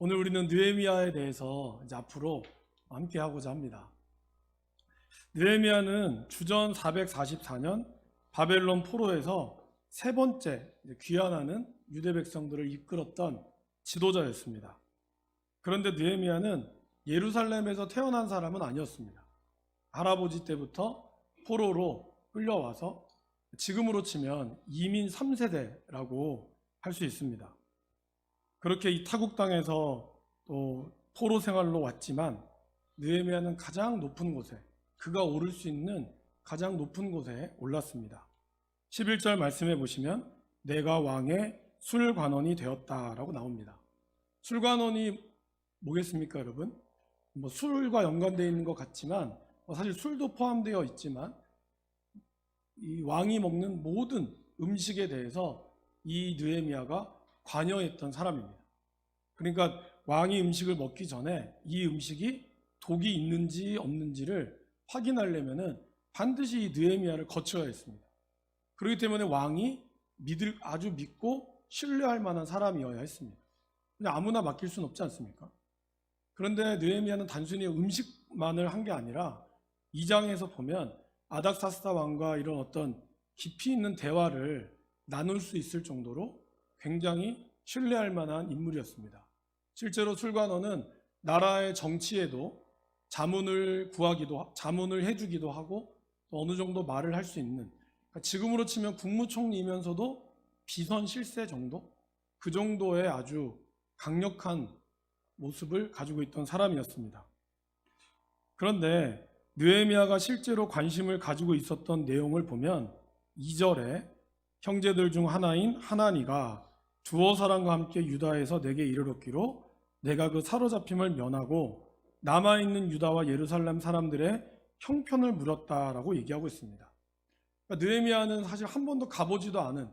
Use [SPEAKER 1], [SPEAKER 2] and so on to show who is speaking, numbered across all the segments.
[SPEAKER 1] 오늘 우리는 느헤미야에 대해서 이제 앞으로 함께 하고자 합니다. 느헤미야는 주전 444년 바벨론 포로에서 세 번째 귀환하는 유대 백성들을 이끌었던 지도자였습니다. 그런데 느헤미야는 예루살렘에서 태어난 사람은 아니었습니다. 할아버지 때부터 포로로 끌려와서 지금으로 치면 이민 3세대라고 할 수 있습니다. 그렇게 이 타국 땅에서 또 포로 생활로 왔지만 느헤미야는 가장 높은 곳에, 그가 오를 수 있는 가장 높은 곳에 올랐습니다. 11절 말씀해 보시면 내가 왕의 술관원이 되었다라고 나옵니다. 술관원이 뭐겠습니까, 여러분? 술과 연관되어 있는 것 같지만 사실 술도 포함되어 있지만 이 왕이 먹는 모든 음식에 대해서 이 느헤미야가 관여했던 사람입니다. 그러니까 왕이 음식을 먹기 전에 이 음식이 독이 있는지 없는지를 확인하려면 반드시 이 느헤미야를 거쳐야 했습니다. 그렇기 때문에 왕이 아주 믿고 신뢰할 만한 사람이어야 했습니다. 그냥 아무나 맡길 수는 없지 않습니까? 그런데 느헤미야는 단순히 음식만을 한 게 아니라 2장에서 보면 아닥사스다 왕과 이런 어떤 깊이 있는 대화를 나눌 수 있을 정도로 굉장히 신뢰할 만한 인물이었습니다. 실제로 술관원은 나라의 정치에도 자문을 해주기도 하고 또 어느 정도 말을 할 수 있는, 그러니까 지금으로 치면 국무총리이면서도 비선 실세 정도? 그 정도의 아주 강력한 모습을 가지고 있던 사람이었습니다. 그런데 느헤미야가 실제로 관심을 가지고 있었던 내용을 보면 2절에 형제들 중 하나인 하나니가 두어 사람과 함께 유다에서 내게 이르렀기로 내가 그 사로잡힘을 면하고 남아있는 유다와 예루살렘 사람들의 형편을 물었다라고 얘기하고 있습니다. 그러니까 느헤미야는 사실 한 번도 가보지도 않은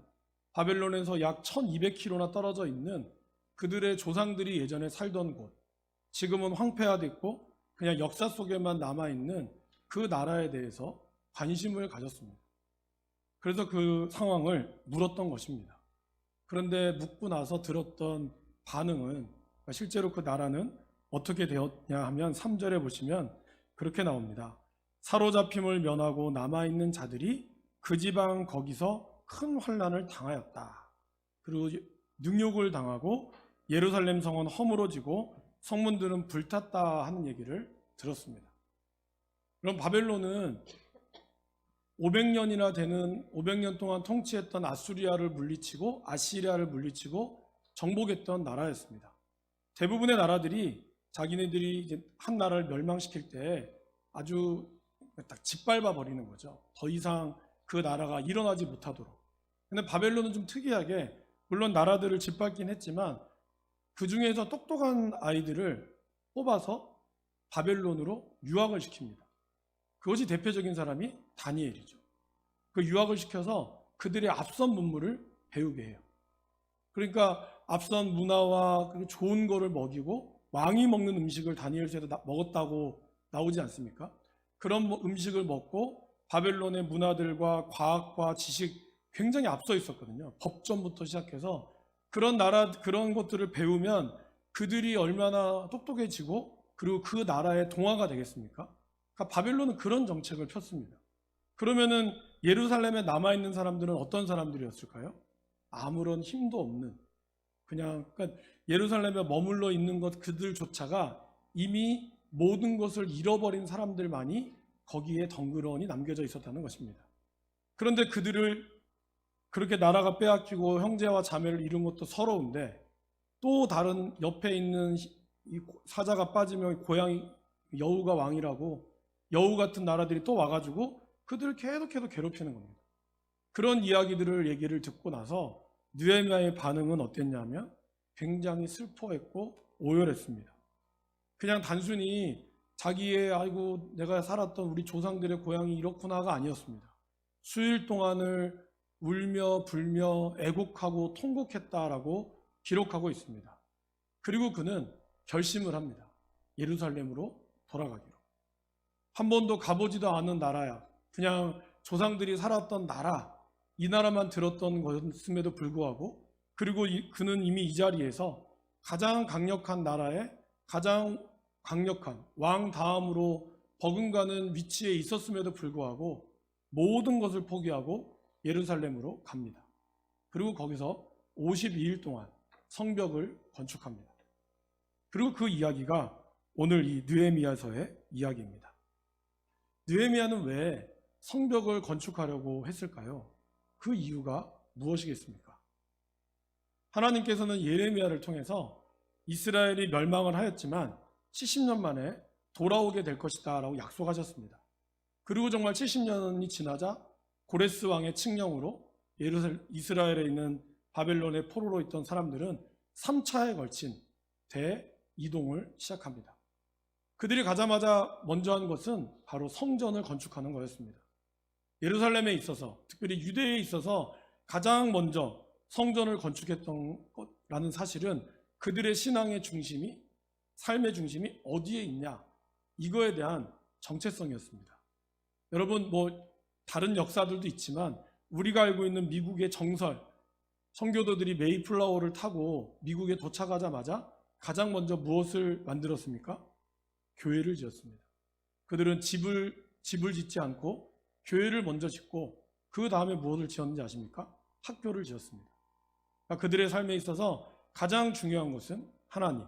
[SPEAKER 1] 바벨론에서 약 1200km나 떨어져 있는 그들의 조상들이 예전에 살던 곳, 지금은 황폐화됐고 그냥 역사 속에만 남아있는 그 나라에 대해서 관심을 가졌습니다. 그래서 그 상황을 물었던 것입니다. 그런데 묻고 나서 들었던 반응은, 실제로 그 나라는 어떻게 되었냐 하면 3절에 보시면 그렇게 나옵니다. 사로잡힘을 면하고 남아있는 자들이 그 지방 거기서 큰 환난을 당하였다. 그리고 능욕을 당하고 예루살렘 성은 허물어지고 성문들은 불탔다 하는 얘기를 들었습니다. 그럼 바벨론은 500년 동안 통치했던 아시리아를 물리치고 정복했던 나라였습니다. 대부분의 나라들이 자기네들이 이제 한 나라를 멸망시킬 때 아주 딱 짓밟아 버리는 거죠. 더 이상 그 나라가 일어나지 못하도록. 근데 바벨론은 좀 특이하게, 물론 나라들을 짓밟긴 했지만 그 중에서 똑똑한 아이들을 뽑아서 바벨론으로 유학을 시킵니다. 그것이 대표적인 사람이 다니엘이죠. 그 유학을 시켜서 그들의 앞선 문물을 배우게 해요. 그러니까 앞선 문화와 좋은 거를 먹이고 왕이 먹는 음식을 다니엘서에도 먹었다고 나오지 않습니까? 그런 음식을 먹고 바벨론의 문화들과 과학과 지식 굉장히 앞서 있었거든요. 법전부터 시작해서 그런 것들을 배우면 그들이 얼마나 똑똑해지고 그리고 그 나라의 동화가 되겠습니까? 그러니까 바벨론은 그런 정책을 폈습니다. 그러면은 예루살렘에 남아있는 사람들은 어떤 사람들이었을까요? 아무런 힘도 없는, 그러니까 예루살렘에 머물러 있는 그들조차가 이미 모든 것을 잃어버린 사람들만이 거기에 덩그러니 남겨져 있었다는 것입니다. 그런데 그들을 그렇게 나라가 빼앗기고 형제와 자매를 이룬 것도 서러운데 또 다른 옆에 있는 이 사자가 빠지면 여우가 왕이라고 여우 같은 나라들이 또 와가지고 그들을 계속해서 괴롭히는 겁니다. 그런 얘기를 듣고 나서 느헤미야의 반응은 어땠냐면 굉장히 슬퍼했고 오열했습니다. 그냥 단순히 자기의 아이고 내가 살았던 우리 조상들의 고향이 이렇구나가 아니었습니다. 수일 동안을 울며 불며 애곡하고 통곡했다라고 기록하고 있습니다. 그리고 그는 결심을 합니다. 예루살렘으로 돌아가기로. 한 번도 가보지도 않은 나라야. 그냥 조상들이 살았던 나라, 이 나라만 들었던 것임에도 불구하고, 그리고 그는 이미 이 자리에서 가장 강력한 나라에 가장 강력한 왕 다음으로 버금가는 위치에 있었음에도 불구하고 모든 것을 포기하고 예루살렘으로 갑니다. 그리고 거기서 52일 동안 성벽을 건축합니다. 그리고 그 이야기가 오늘 이 느헤미야서의 이야기입니다. 느헤미야는 왜 성벽을 건축하려고 했을까요? 그 이유가 무엇이겠습니까? 하나님께서는 예레미야를 통해서 이스라엘이 멸망을 하였지만 70년 만에 돌아오게 될 것이다 라고 약속하셨습니다. 그리고 정말 70년이 지나자 고레스 왕의 칙령으로 이스라엘에 있는 바벨론의 포로로 있던 사람들은 3차에 걸친 대이동을 시작합니다. 그들이 가자마자 먼저 한 것은 바로 성전을 건축하는 거였습니다. 예루살렘에 있어서, 특별히 유대에 있어서 가장 먼저 성전을 건축했던 것라는 사실은 그들의 신앙의 중심이, 삶의 중심이 어디에 있냐, 이거에 대한 정체성이었습니다. 여러분, 다른 역사들도 있지만 우리가 알고 있는 미국의 정설, 선교도들이 메이플라워를 타고 미국에 도착하자마자 가장 먼저 무엇을 만들었습니까? 교회를 지었습니다. 그들은 집을 짓지 않고 교회를 먼저 짓고 그 다음에 무엇을 지었는지 아십니까? 학교를 지었습니다. 그러니까 그들의 삶에 있어서 가장 중요한 것은 하나님,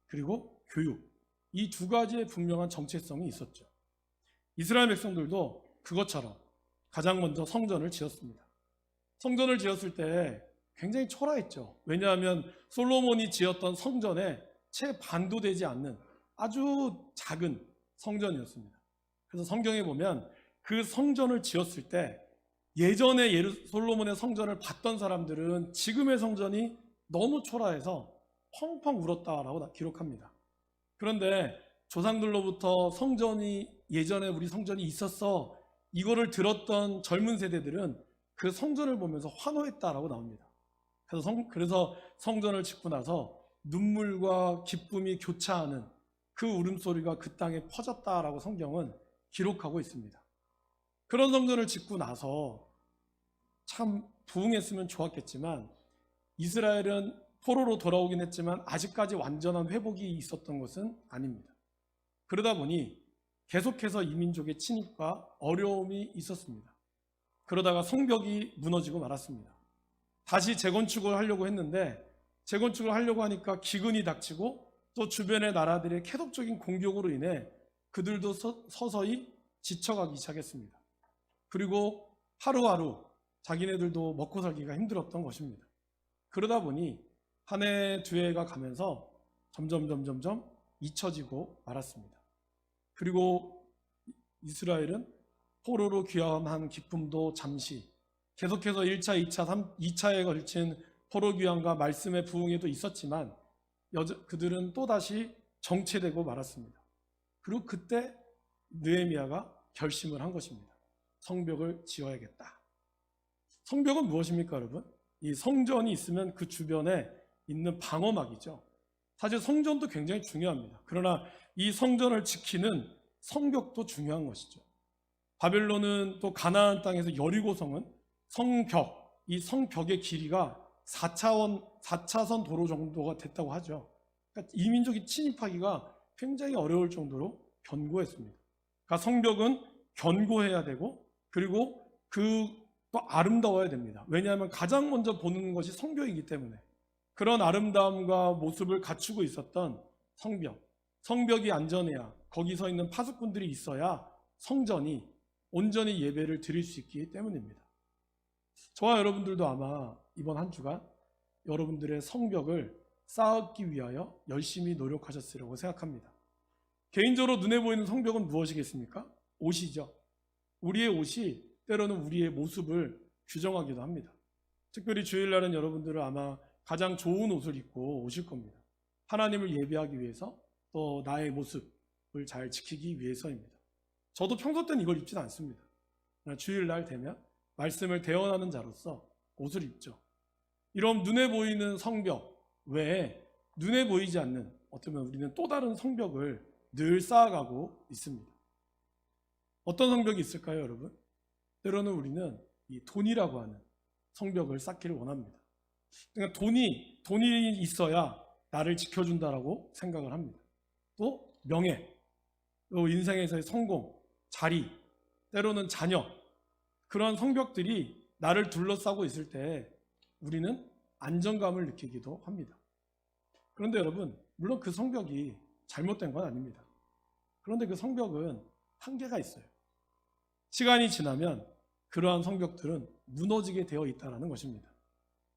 [SPEAKER 1] 그리고 교육, 이 두 가지의 분명한 정체성이 있었죠. 이스라엘 백성들도 그것처럼 가장 먼저 성전을 지었습니다. 성전을 지었을 때 굉장히 초라했죠. 왜냐하면 솔로몬이 지었던 성전에 채 반도 되지 않는 아주 작은 성전이었습니다. 그래서 성경에 보면 그 성전을 지었을 때 예전에 솔로몬의 성전을 봤던 사람들은 지금의 성전이 너무 초라해서 펑펑 울었다라고 기록합니다. 그런데 조상들로부터 예전에 우리 성전이 있었어, 이거를 들었던 젊은 세대들은 그 성전을 보면서 환호했다라고 나옵니다. 그래서 성전을 짓고 나서 눈물과 기쁨이 교차하는 그 울음소리가 그 땅에 퍼졌다라고 성경은 기록하고 있습니다. 그런 성전을 짓고 나서 참 부흥했으면 좋았겠지만 이스라엘은 포로로 돌아오긴 했지만 아직까지 완전한 회복이 있었던 것은 아닙니다. 그러다 보니 계속해서 이민족의 침입과 어려움이 있었습니다. 그러다가 성벽이 무너지고 말았습니다. 다시 재건축을 하려고 했는데 재건축을 하려고 하니까 기근이 닥치고 또 주변의 나라들의 계속적인 공격으로 인해 그들도 서서히 지쳐가기 시작했습니다. 그리고 하루하루 자기네들도 먹고 살기가 힘들었던 것입니다. 그러다 보니 한 해, 두 해가 가면서 점점 잊혀지고 말았습니다. 그리고 이스라엘은 포로로 귀환한 기쁨도 잠시, 계속해서 1차, 2차, 2차에 걸친 포로 귀환과 말씀의 부흥에도 있었지만 그들은 또다시 정체되고 말았습니다. 그리고 그때 느헤미야가 결심을 한 것입니다. 성벽을 지어야겠다. 성벽은 무엇입니까, 여러분? 이 성전이 있으면 그 주변에 있는 방어막이죠. 사실 성전도 굉장히 중요합니다. 그러나 이 성전을 지키는 성벽도 중요한 것이죠. 바벨론은 또 가나안 땅에서 여리고성은 이 성벽의 길이가 4차선 도로 정도가 됐다고 하죠. 그러니까 이민족이 침입하기가 굉장히 어려울 정도로 견고했습니다. 그러니까 성벽은 견고해야 되고 그리고 또 아름다워야 됩니다. 왜냐하면 가장 먼저 보는 것이 성벽이기 때문에 그런 아름다움과 모습을 갖추고 있었던 성벽이 안전해야, 거기 서 있는 파수꾼들이 있어야 성전이 온전히 예배를 드릴 수 있기 때문입니다. 저와 여러분들도 아마 이번 한 주간 여러분들의 성벽을 쌓기 위하여 열심히 노력하셨으리라고 생각합니다. 개인적으로 눈에 보이는 성벽은 무엇이겠습니까? 옷이죠. 우리의 옷이 때로는 우리의 모습을 규정하기도 합니다. 특별히 주일날은 여러분들은 아마 가장 좋은 옷을 입고 오실 겁니다. 하나님을 예배하기 위해서, 또 나의 모습을 잘 지키기 위해서입니다. 저도 평소 때는 이걸 입지는 않습니다. 주일날 되면 말씀을 대언하는 자로서 옷을 입죠. 이런 눈에 보이는 성벽 외에 눈에 보이지 않는, 어쩌면 우리는 또 다른 성벽을 늘 쌓아가고 있습니다. 어떤 성벽이 있을까요, 여러분? 때로는 우리는 이 돈이라고 하는 성벽을 쌓기를 원합니다. 그러니까 돈이 있어야 나를 지켜준다라고 생각을 합니다. 또 명예, 또 인생에서의 성공, 자리, 때로는 자녀, 그러한 성벽들이 나를 둘러싸고 있을 때 우리는 안정감을 느끼기도 합니다. 그런데 여러분, 물론 그 성벽이 잘못된 건 아닙니다. 그런데 그 성벽은 한계가 있어요. 시간이 지나면 그러한 성벽들은 무너지게 되어 있다는 것입니다.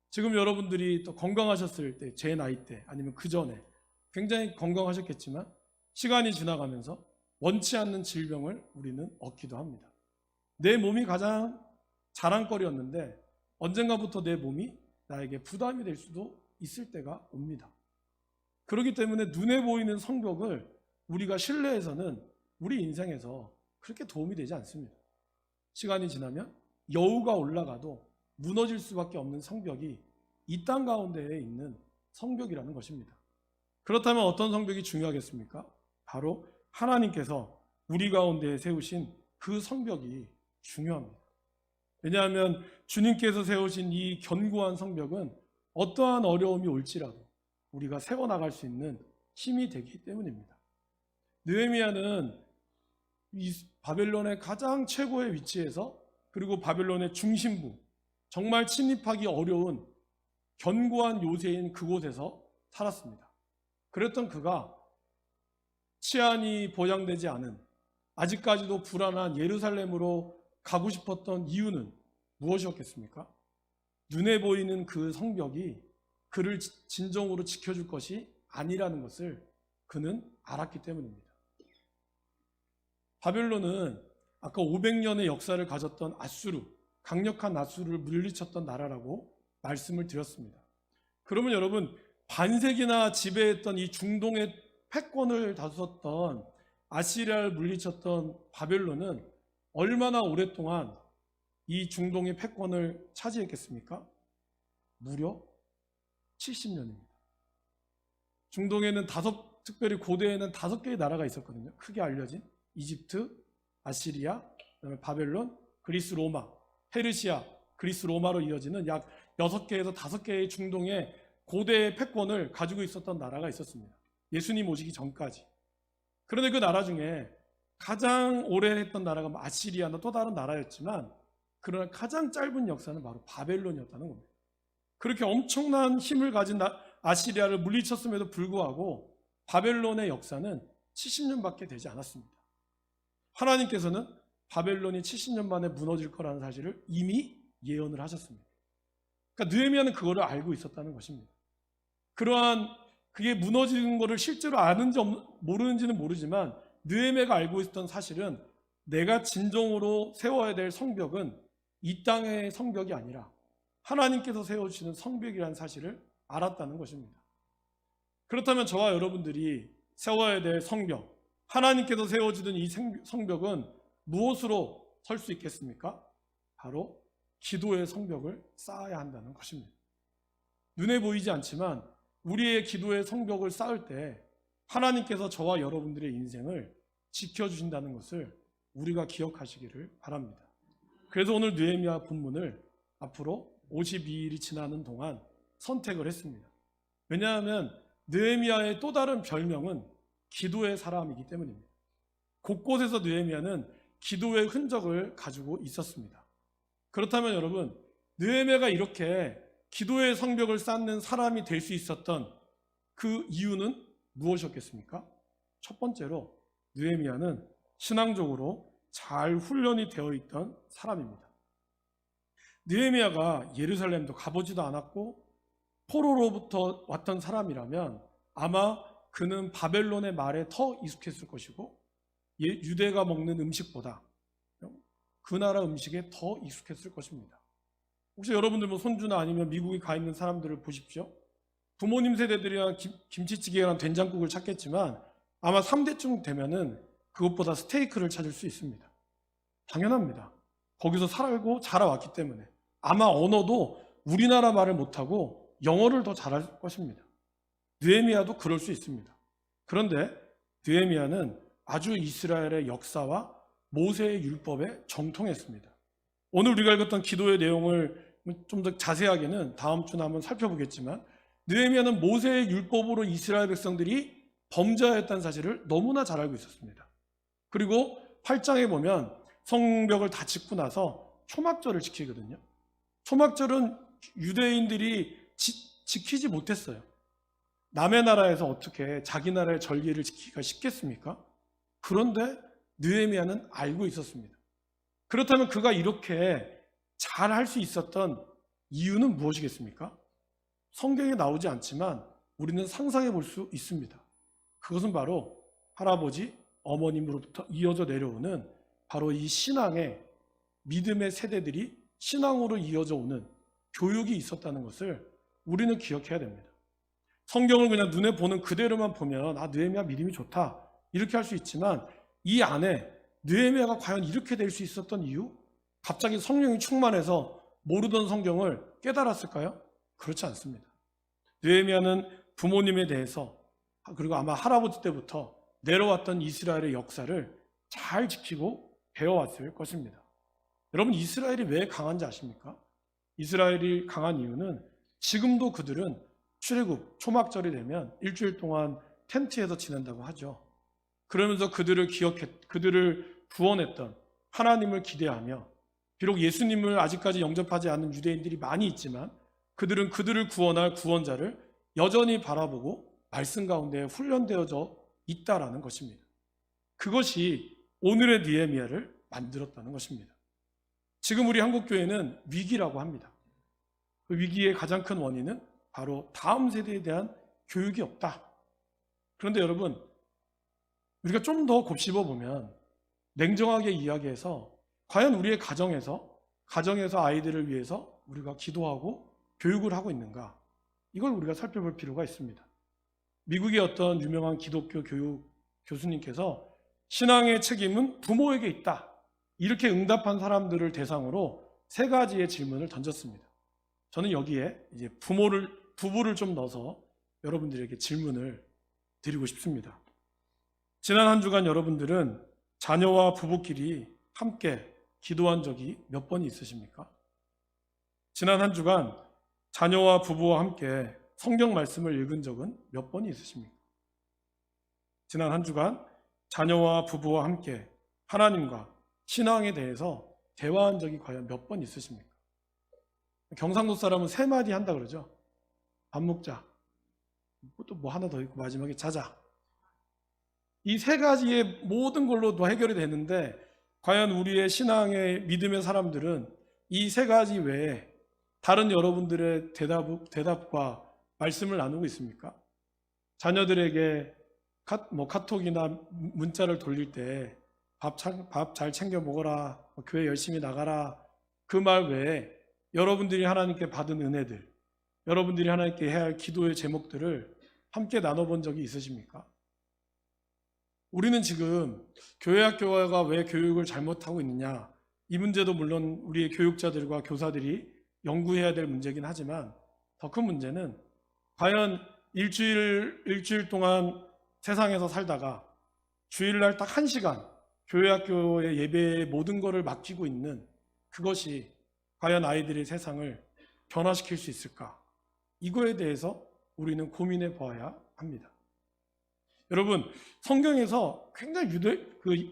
[SPEAKER 1] 지금 여러분들이 또 건강하셨을 때, 제 나이 때 아니면 그 전에 굉장히 건강하셨겠지만 시간이 지나가면서 원치 않는 질병을 우리는 얻기도 합니다. 내 몸이 가장 자랑거리였는데 언젠가부터 내 몸이 나에게 부담이 될 수도 있을 때가 옵니다. 그렇기 때문에 눈에 보이는 성벽을 우리가 신뢰해서는 우리 인생에서 그렇게 도움이 되지 않습니다. 시간이 지나면 여우가 올라가도 무너질 수밖에 없는 성벽이 이 땅 가운데에 있는 성벽이라는 것입니다. 그렇다면 어떤 성벽이 중요하겠습니까? 바로 하나님께서 우리 가운데에 세우신 그 성벽이 중요합니다. 왜냐하면 주님께서 세우신 이 견고한 성벽은 어떠한 어려움이 올지라도 우리가 세워나갈 수 있는 힘이 되기 때문입니다. 느헤미야는 이 바벨론의 가장 최고의 위치에서, 그리고 바벨론의 중심부, 정말 침입하기 어려운 견고한 요새인 그곳에서 살았습니다. 그랬던 그가 치안이 보장되지 않은, 아직까지도 불안한 예루살렘으로 가고 싶었던 이유는 무엇이었겠습니까? 눈에 보이는 그 성벽이 그를 진정으로 지켜줄 것이 아니라는 것을 그는 알았기 때문입니다. 바벨론은 아까 500년의 역사를 가졌던 아수르, 강력한 아수르를 물리쳤던 나라라고 말씀을 드렸습니다. 그러면 여러분, 반세기나 지배했던 이 중동의 패권을 다스렸던 아시리아를 물리쳤던 바벨론은 얼마나 오랫동안 이 중동의 패권을 차지했겠습니까? 무려 70년입니다. 중동에는 특별히 고대에는 5개의 나라가 있었거든요. 크게 알려진 이집트, 아시리아, 그다음에 바벨론, 그리스 로마, 페르시아, 그리스 로마로 이어지는 약 6개에서 5개의 중동의 고대의 패권을 가지고 있었던 나라가 있었습니다. 예수님 오시기 전까지. 그런데 그 나라 중에 가장 오래 했던 나라가 아시리아나 또 다른 나라였지만, 그러나 가장 짧은 역사는 바로 바벨론이었다는 겁니다. 그렇게 엄청난 힘을 가진 아시리아를 물리쳤음에도 불구하고 바벨론의 역사는 70년밖에 되지 않았습니다. 하나님께서는 바벨론이 70년 만에 무너질 거라는 사실을 이미 예언을 하셨습니다. 그러니까 느헤미야는 그거를 알고 있었다는 것입니다. 그러한 그게 무너지는 것을 실제로 아는지 모르는지는 모르지만 느헤미야가 알고 있었던 사실은 내가 진정으로 세워야 될 성벽은 이 땅의 성벽이 아니라 하나님께서 세워주시는 성벽이라는 사실을 알았다는 것입니다. 그렇다면 저와 여러분들이 세워야 될 성벽, 하나님께서 세워주던 이 성벽은 무엇으로 설 수 있겠습니까? 바로 기도의 성벽을 쌓아야 한다는 것입니다. 눈에 보이지 않지만 우리의 기도의 성벽을 쌓을 때 하나님께서 저와 여러분들의 인생을 지켜주신다는 것을 우리가 기억하시기를 바랍니다. 그래서 오늘 느헤미야 본문을 앞으로 52일이 지나는 동안 선택을 했습니다. 왜냐하면 느헤미야의 또 다른 별명은 기도의 사람이기 때문입니다. 곳곳에서 느헤미야는 기도의 흔적을 가지고 있었습니다. 그렇다면 여러분, 느헤미야가 이렇게 기도의 성벽을 쌓는 사람이 될 수 있었던 그 이유는 무엇이었겠습니까? 첫 번째로 느헤미야는 신앙적으로 잘 훈련이 되어 있던 사람입니다. 느헤미야가 예루살렘도 가보지도 않았고 포로로부터 왔던 사람이라면 아마 그는 바벨론의 말에 더 익숙했을 것이고 유대가 먹는 음식보다 그 나라 음식에 더 익숙했을 것입니다. 혹시 여러분들 손주나 아니면 미국에 가 있는 사람들을 보십시오. 부모님 세대들이랑 김치찌개랑 된장국을 찾겠지만 아마 3대쯤 되면은 그것보다 스테이크를 찾을 수 있습니다. 당연합니다. 거기서 살고 자라왔기 때문에 아마 언어도 우리나라 말을 못하고 영어를 더 잘할 것입니다. 느헤미야도 그럴 수 있습니다. 그런데 느헤미야는 아주 이스라엘의 역사와 모세의 율법에 정통했습니다. 오늘 우리가 읽었던 기도의 내용을 좀 더 자세하게는 다음 주나 한번 살펴보겠지만 느헤미야는 모세의 율법으로 이스라엘 백성들이 범죄하였다는 사실을 너무나 잘 알고 있었습니다. 그리고 8장에 보면 성벽을 다 짓고 나서 초막절을 지키거든요. 초막절은 유대인들이 지키지 못했어요. 남의 나라에서 어떻게 자기 나라의 절기를 지키기가 쉽겠습니까? 그런데 느헤미야는 알고 있었습니다. 그렇다면 그가 이렇게 잘 할 수 있었던 이유는 무엇이겠습니까? 성경에 나오지 않지만 우리는 상상해 볼 수 있습니다. 그것은 바로 할아버지, 어머님으로부터 이어져 내려오는 바로 이 신앙의 믿음의 세대들이 신앙으로 이어져 오는 교육이 있었다는 것을 우리는 기억해야 됩니다. 성경을 그냥 눈에 보는 그대로만 보면 느헤미야 믿음이 좋다 이렇게 할 수 있지만 이 안에 느헤미야가 과연 이렇게 될 수 있었던 이유? 갑자기 성령이 충만해서 모르던 성경을 깨달았을까요? 그렇지 않습니다. 느헤미야는 부모님에 대해서 그리고 아마 할아버지 때부터 내려왔던 이스라엘의 역사를 잘 지키고 배워왔을 것입니다. 여러분, 이스라엘이 왜 강한지 아십니까? 이스라엘이 강한 이유는 지금도 그들은 출애굽 초막절이 되면 일주일 동안 텐트에서 지낸다고 하죠. 그러면서 그들을 구원했던 하나님을 기대하며, 비록 예수님을 아직까지 영접하지 않는 유대인들이 많이 있지만 그들은 그들을 구원할 구원자를 여전히 바라보고 말씀 가운데 훈련되어져 있다라는 것입니다. 그것이 오늘의 느헤미야를 만들었다는 것입니다. 지금 우리 한국교회는 위기라고 합니다. 그 위기의 가장 큰 원인은 바로 다음 세대에 대한 교육이 없다. 그런데 여러분, 우리가 좀 더 곱씹어 보면 냉정하게 이야기해서 과연 우리의 가정에서 아이들을 위해서 우리가 기도하고 교육을 하고 있는가? 이걸 우리가 살펴볼 필요가 있습니다. 미국의 어떤 유명한 기독교 교육 교수님께서 신앙의 책임은 부모에게 있다. 이렇게 응답한 사람들을 대상으로 3가지의 질문을 던졌습니다. 저는 여기에 이제 부부를 좀 넣어서 여러분들에게 질문을 드리고 싶습니다. 지난 한 주간 여러분들은 자녀와 부부끼리 함께 기도한 적이 몇 번이 있으십니까? 지난 한 주간 자녀와 부부와 함께 성경 말씀을 읽은 적은 몇 번이 있으십니까? 지난 한 주간 자녀와 부부와 함께 하나님과 신앙에 대해서 대화한 적이 과연 몇 번 있으십니까? 경상도 사람은 3마디 한다 그러죠. 밥 먹자. 또 뭐 하나 더 있고 마지막에 자자. 이 3가지의 모든 걸로 다 해결이 되는데 과연 우리의 신앙의 믿음의 사람들은 이 3가지 외에 다른 여러분들의 대답과 말씀을 나누고 있습니까? 자녀들에게 카톡이나 문자를 돌릴 때 밥 잘 챙겨 먹어라, 교회 열심히 나가라, 그 말 외에 여러분들이 하나님께 받은 은혜들, 여러분들이 하나님께 해야 할 기도의 제목들을 함께 나눠본 적이 있으십니까? 우리는 지금 교회 학교가 왜 교육을 잘못하고 있느냐, 이 문제도 물론 우리의 교육자들과 교사들이 연구해야 될 문제긴 하지만 더 큰 문제는 과연 일주일 동안 세상에서 살다가 주일날 딱 1시간 교회 학교의 예배의 모든 것을 맡기고 있는 그것이 과연 아이들의 세상을 변화시킬 수 있을까? 이거에 대해서 우리는 고민해 보아야 합니다. 여러분, 성경에서 굉장히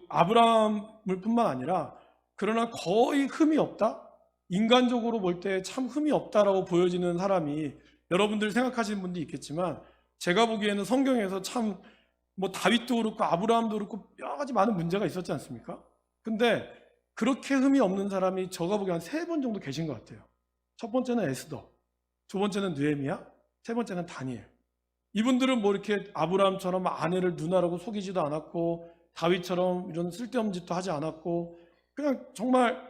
[SPEAKER 1] 아브라함을 뿐만 아니라 그러나 거의 흠이 없다? 인간적으로 볼 때 참 흠이 없다라고 보여지는 사람이 여러분들 생각하시는 분도 있겠지만 제가 보기에는 성경에서 참 다윗도 그렇고 아브라함도 그렇고 여러 가지 많은 문제가 있었지 않습니까? 근데 그렇게 흠이 없는 사람이 제가 보기에 한 3번 정도 계신 것 같아요. 첫 번째는 에스더, 2번째는 느헤미야, 3번째는 다니엘. 이분들은 이렇게 아브라함처럼 아내를 누나라고 속이지도 않았고 다윗처럼 이런 쓸데없는 짓도 하지 않았고 그냥 정말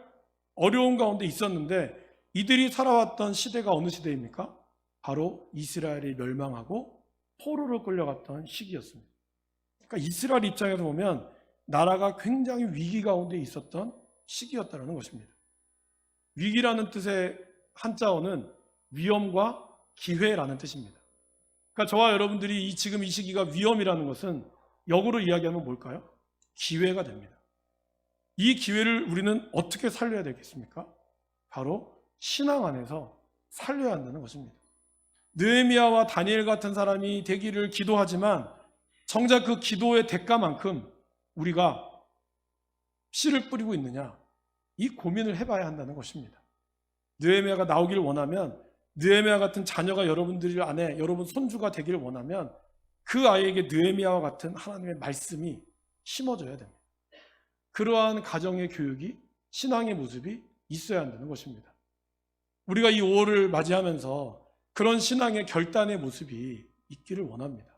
[SPEAKER 1] 어려운 가운데 있었는데 이들이 살아왔던 시대가 어느 시대입니까? 바로 이스라엘이 멸망하고 포로로 끌려갔던 시기였습니다. 그러니까 이스라엘 입장에서 보면 나라가 굉장히 위기 가운데 있었던 시기였다는 것입니다. 위기라는 뜻의 한자어는 위험과 기회라는 뜻입니다. 그러니까 저와 여러분들이 지금 이 시기가 위험이라는 것은 역으로 이야기하면 뭘까요? 기회가 됩니다. 이 기회를 우리는 어떻게 살려야 되겠습니까? 바로 신앙 안에서 살려야 한다는 것입니다. 느헤미야와 다니엘 같은 사람이 되기를 기도하지만 정작 그 기도의 대가만큼 우리가 씨를 뿌리고 있느냐, 이 고민을 해봐야 한다는 것입니다. 느헤미야가 나오기를 원하면, 느헤미야 같은 자녀가 여러분들 안에, 여러분 손주가 되기를 원하면 그 아이에게 느헤미야와 같은 하나님의 말씀이 심어져야 됩니다. 그러한 가정의 교육이, 신앙의 모습이 있어야 한다는 것입니다. 우리가 이 5월을 맞이하면서 그런 신앙의 결단의 모습이 있기를 원합니다.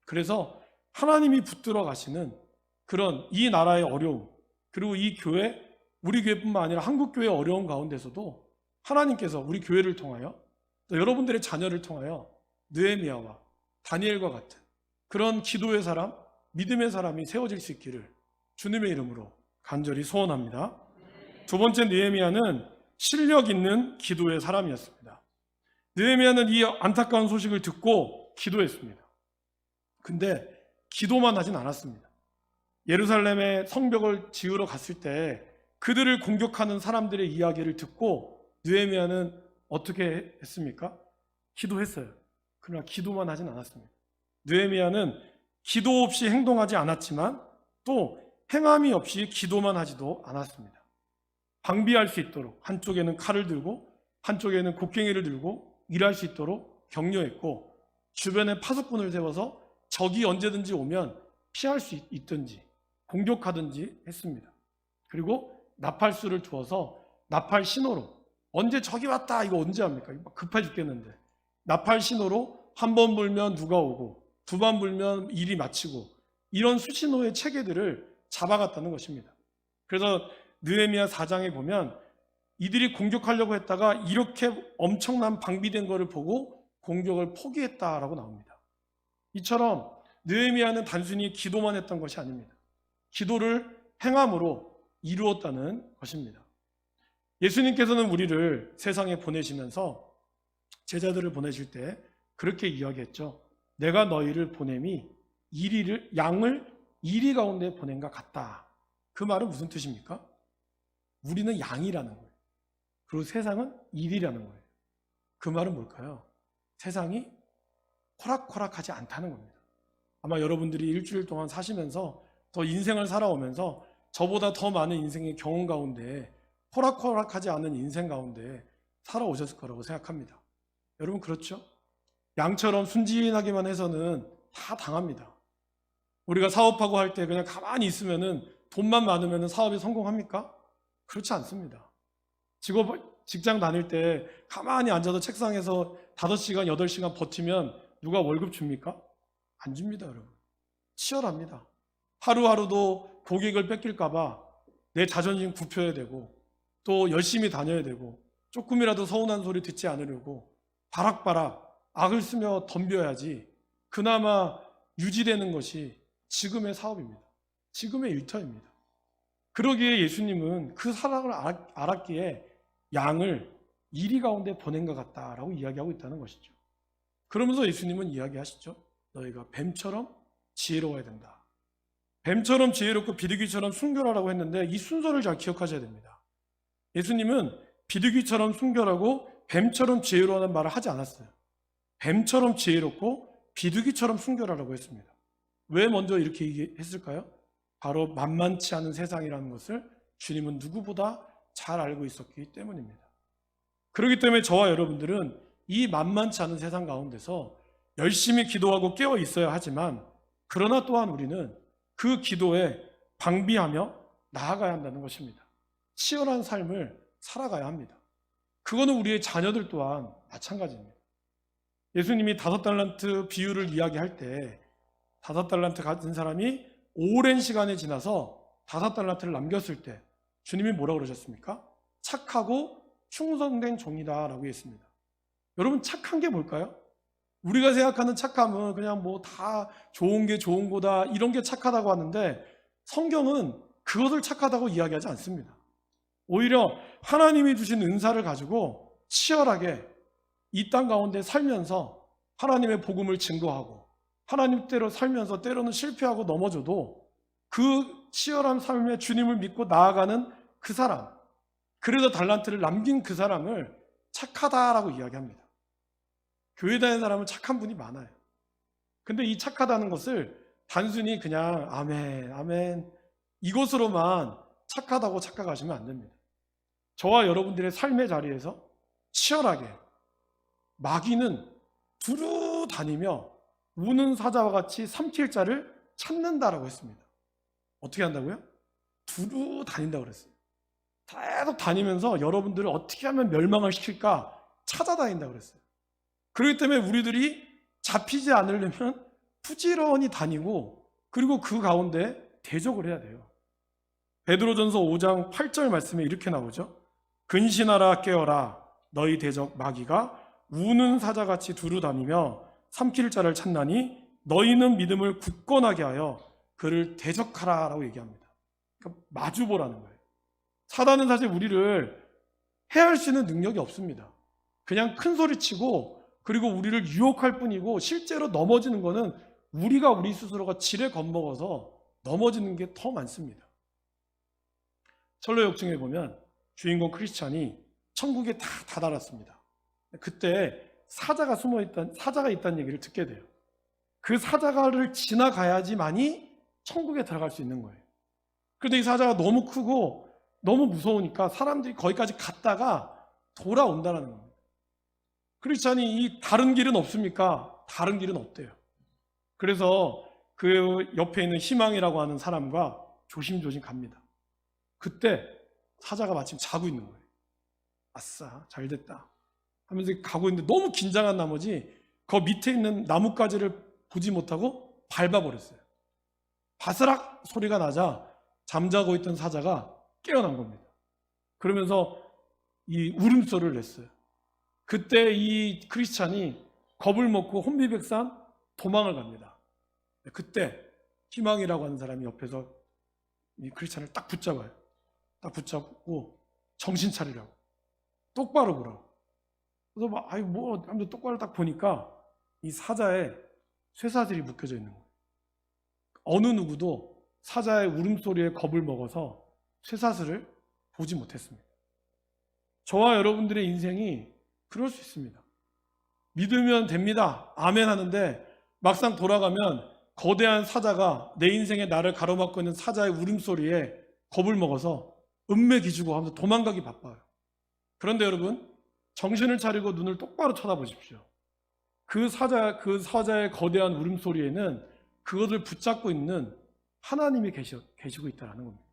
[SPEAKER 1] 그래서 하나님이 붙들어 가시는 그런 이 나라의 어려움, 그리고 이 교회, 우리 교회뿐만 아니라 한국 교회의 어려움 가운데서도 하나님께서 우리 교회를 통하여, 또 여러분들의 자녀를 통하여 느헤미야와 다니엘과 같은 그런 기도의 사람, 믿음의 사람이 세워질 수 있기를 주님의 이름으로 간절히 소원합니다. 두 번째, 느헤미야는 실력 있는 기도의 사람이었습니다. 느헤미야는 이 안타까운 소식을 듣고 기도했습니다. 근데 기도만 하진 않았습니다. 예루살렘의 성벽을 지으러 갔을 때 그들을 공격하는 사람들의 이야기를 듣고 느헤미야는 어떻게 했습니까? 기도했어요. 그러나 기도만 하진 않았습니다. 느헤미야는 기도 없이 행동하지 않았지만 또 행함이 없이 기도만 하지도 않았습니다. 방비할 수 있도록 한쪽에는 칼을 들고 한쪽에는 곡괭이를 들고 일할 수 있도록 격려했고, 주변에 파수꾼을 세워서 적이 언제든지 오면 피할 수 있든지 공격하든지 했습니다. 그리고 나팔수를 두어서 나팔 신호로, 언제 적이 왔다, 이거 언제 합니까? 급해 죽겠는데 나팔 신호로 한 번 불면 누가 오고 두 번 불면 일이 마치고, 이런 수신호의 체계들을 잡아갔다는 것입니다. 그래서 느헤미야 4장에 보면 이들이 공격하려고 했다가 이렇게 엄청난 방비된 것을 보고 공격을 포기했다라고 나옵니다. 이처럼 느헤미야는 단순히 기도만 했던 것이 아닙니다. 기도를 행함으로 이루었다는 것입니다. 예수님께서는 우리를 세상에 보내시면서, 제자들을 보내실 때 그렇게 이야기했죠. 내가 너희를 보냄이 양을 이리 가운데 보낸 것 같다. 그 말은 무슨 뜻입니까? 우리는 양이라는 거예요. 그리고 세상은 일이라는 거예요. 그 말은 뭘까요? 세상이 호락호락하지 않다는 겁니다. 아마 여러분들이 일주일 동안 사시면서, 더 인생을 살아오면서 저보다 더 많은 인생의 경험 가운데, 호락호락하지 않은 인생 가운데 살아오셨을 거라고 생각합니다. 여러분, 그렇죠? 양처럼 순진하기만 해서는 다 당합니다. 우리가 사업하고 할 때 그냥 가만히 있으면은, 돈만 많으면 사업이 성공합니까? 그렇지 않습니다. 직장 다닐 때 가만히 앉아서 책상에서 5시간, 8시간 버티면 누가 월급 줍니까? 안 줍니다, 여러분. 치열합니다. 하루하루도 고객을 뺏길까봐 내 자존심 굽혀야 되고, 또 열심히 다녀야 되고, 조금이라도 서운한 소리 듣지 않으려고 바락바락 악을 쓰며 덤벼야지 그나마 유지되는 것이 지금의 사업입니다. 지금의 일터입니다. 그러기에 예수님은 그 사랑을 알았기에 양을 이리 가운데 보낸 것 같다라고 이야기하고 있다는 것이죠. 그러면서 예수님은 이야기하시죠. 너희가 뱀처럼 지혜로워야 된다. 뱀처럼 지혜롭고 비둘기처럼 순결하라고 했는데, 이 순서를 잘 기억하셔야 됩니다. 예수님은 비둘기처럼 순결하고 뱀처럼 지혜로워하는 말을 하지 않았어요. 뱀처럼 지혜롭고 비둘기처럼 순결하라고 했습니다. 왜 먼저 이렇게 얘기했을까요? 바로 만만치 않은 세상이라는 것을 주님은 누구보다 잘 알고 있었기 때문입니다. 그렇기 때문에 저와 여러분들은 이 만만치 않은 세상 가운데서 열심히 기도하고 깨어 있어야 하지만, 그러나 또한 우리는 그 기도에 방비하며 나아가야 한다는 것입니다. 치열한 삶을 살아가야 합니다. 그거는 우리의 자녀들 또한 마찬가지입니다. 예수님이 5달란트 비유를 이야기할 때 5달란트 가진 사람이 오랜 시간이 지나서 5달란트를 남겼을 때 주님이 뭐라고 그러셨습니까? 착하고 충성된 종이다 라고 했습니다. 여러분, 착한 게 뭘까요? 우리가 생각하는 착함은 그냥 뭐 다 좋은 게 좋은 거다, 이런 게 착하다고 하는데, 성경은 그것을 착하다고 이야기하지 않습니다. 오히려 하나님이 주신 은사를 가지고 치열하게 이 땅 가운데 살면서 하나님의 복음을 증거하고, 하나님대로 살면서 때로는 실패하고 넘어져도 그 치열한 삶에 주님을 믿고 나아가는 그 사람, 그래서 달란트를 남긴 그 사람을 착하다라고 이야기합니다. 교회 다니는 사람은 착한 분이 많아요. 근데 이 착하다는 것을 단순히 그냥 아멘, 아멘 이것으로만 착하다고 착각하시면 안 됩니다. 저와 여러분들의 삶의 자리에서 치열하게 마귀는 두루 다니며 우는 사자와 같이 삼킬 자를 찾는다라고 했습니다. 어떻게 한다고요? 두루 다닌다고 그랬어요. 계속 다니면서 여러분들을 어떻게 하면 멸망을 시킬까 찾아다닌다고 그랬어요. 그렇기 때문에 우리들이 잡히지 않으려면 부지런히 다니고 그리고 그 가운데 대적을 해야 돼요. 베드로전서 5장 8절 말씀에 이렇게 나오죠. 근신하라 깨어라 너희 대적 마귀가 우는 사자같이 두루 다니며 삼킬 자를 찾나니 너희는 믿음을 굳건하게 하여 그를 대적하라 라고 얘기합니다. 그러니까 마주보라는 거예요. 사단은 사실 우리를 해할 수 있는 능력이 없습니다. 그냥 큰 소리 치고 그리고 우리를 유혹할 뿐이고 실제로 넘어지는 거는 우리가 우리 스스로가 지레 겁먹어서 넘어지는 게 더 많습니다. 철로역정에 보면 주인공 크리스찬이 천국에 다 다다랐습니다. 그때 사자가 사자가 있다는 얘기를 듣게 돼요. 그 사자를 지나가야지만이 천국에 들어갈 수 있는 거예요. 그런데 이 사자가 너무 크고 너무 무서우니까 사람들이 거기까지 갔다가 돌아온다는 겁니다. 크리스찬이 이 다른 길은 없습니까? 다른 길은 없대요. 그래서 그 옆에 있는 희망이라고 하는 사람과 조심조심 갑니다. 그때 사자가 마침 자고 있는 거예요. 아싸, 잘 됐다 하면서 가고 있는데 너무 긴장한 나머지 그 밑에 있는 나뭇가지를 보지 못하고 밟아버렸어요. 바스락 소리가 나자 잠자고 있던 사자가 깨어난 겁니다. 그러면서 이 울음소리를 냈어요. 그때 이 크리스찬이 겁을 먹고 혼비백산 도망을 갑니다. 그때 희망이라고 하는 사람이 옆에서 이 크리스찬을 딱 붙잡아요. 딱 붙잡고 정신 차리라고, 똑바로 보라고. 그래서 막 아이 뭐 하면서 똑바로 딱 보니까 이 사자에 쇠사슬이 묶여져 있는 거예요. 어느 누구도 사자의 울음소리에 겁을 먹어서 쇠사슬을 보지 못했습니다. 저와 여러분들의 인생이 그럴 수 있습니다. 믿으면 됩니다. 아멘 하는데 막상 돌아가면 거대한 사자가 내 인생에 나를 가로막고 있는 사자의 울음소리에 겁을 먹어서 은매기주고 하면서 도망가기 바빠요. 그런데 여러분, 정신을 차리고 눈을 똑바로 쳐다보십시오. 그 사자의 거대한 울음소리에는 그것을 붙잡고 있는 하나님이 계시고 있다는 겁니다.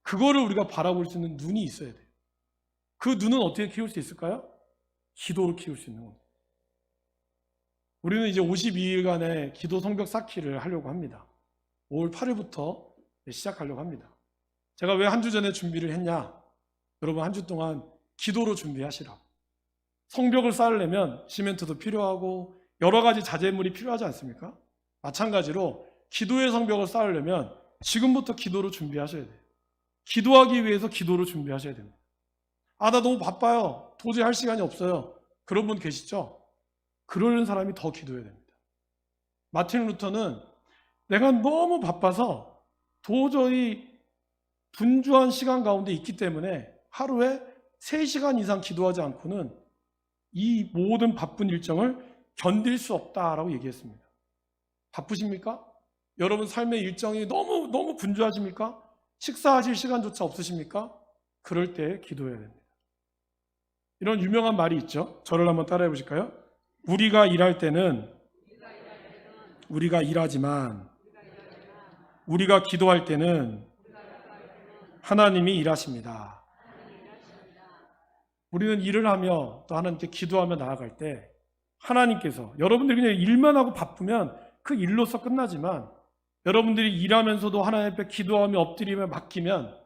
[SPEAKER 1] 그거를 우리가 바라볼 수 있는 눈이 있어야 돼요. 그 눈은 어떻게 키울 수 있을까요? 기도로 키울 수 있는 겁니다. 우리는 이제 52일간의 기도 성벽 쌓기를 하려고 합니다. 5월 8일부터 시작하려고 합니다. 제가 왜 한 주 전에 준비를 했냐? 여러분 한 주 동안 기도로 준비하시라고. 성벽을 쌓으려면 시멘트도 필요하고 여러 가지 자재물이 필요하지 않습니까? 마찬가지로 기도의 성벽을 쌓으려면 지금부터 기도로 준비하셔야 돼요. 기도하기 위해서 기도로 준비하셔야 됩니다. 나 너무 바빠요. 도저히 할 시간이 없어요. 그런 분 계시죠? 그러는 사람이 더 기도해야 됩니다. 마틴 루터는 내가 너무 바빠서 도저히 분주한 시간 가운데 있기 때문에 하루에 3시간 이상 기도하지 않고는 이 모든 바쁜 일정을 견딜 수 없다라고 얘기했습니다. 바쁘십니까? 여러분 삶의 일정이 너무 분주하십니까? 식사하실 시간조차 없으십니까? 그럴 때 기도해야 됩니다. 이런 유명한 말이 있죠. 저를 한번 따라해 보실까요? 우리가 일할 때는 우리가 일하지만 우리가 기도할 때는 하나님이 일하십니다. 우리는 일을 하며 또 하나님께 기도하며 나아갈 때 하나님께서, 여러분들이 그냥 일만 하고 바쁘면 그 일로서 끝나지만 여러분들이 일하면서도 하나님 앞에 기도하며 엎드리며 맡기면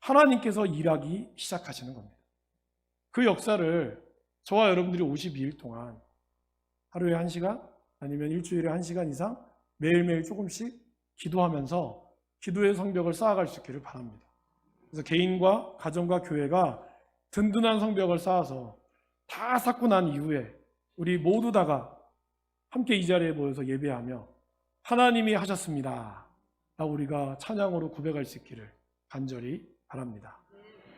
[SPEAKER 1] 하나님께서 일하기 시작하시는 겁니다. 그 역사를 저와 여러분들이 52일 동안 하루에 1시간 아니면 일주일에 1시간 이상 매일매일 조금씩 기도하면서 기도의 성벽을 쌓아갈 수 있기를 바랍니다. 그래서 개인과 가정과 교회가 든든한 성벽을 쌓아서 다 쌓고 난 이후에 우리 모두 다가 함께 이 자리에 모여서 예배하며 하나님이 하셨습니다. 우리가 찬양으로 고백할 수 있기를 간절히 바랍니다.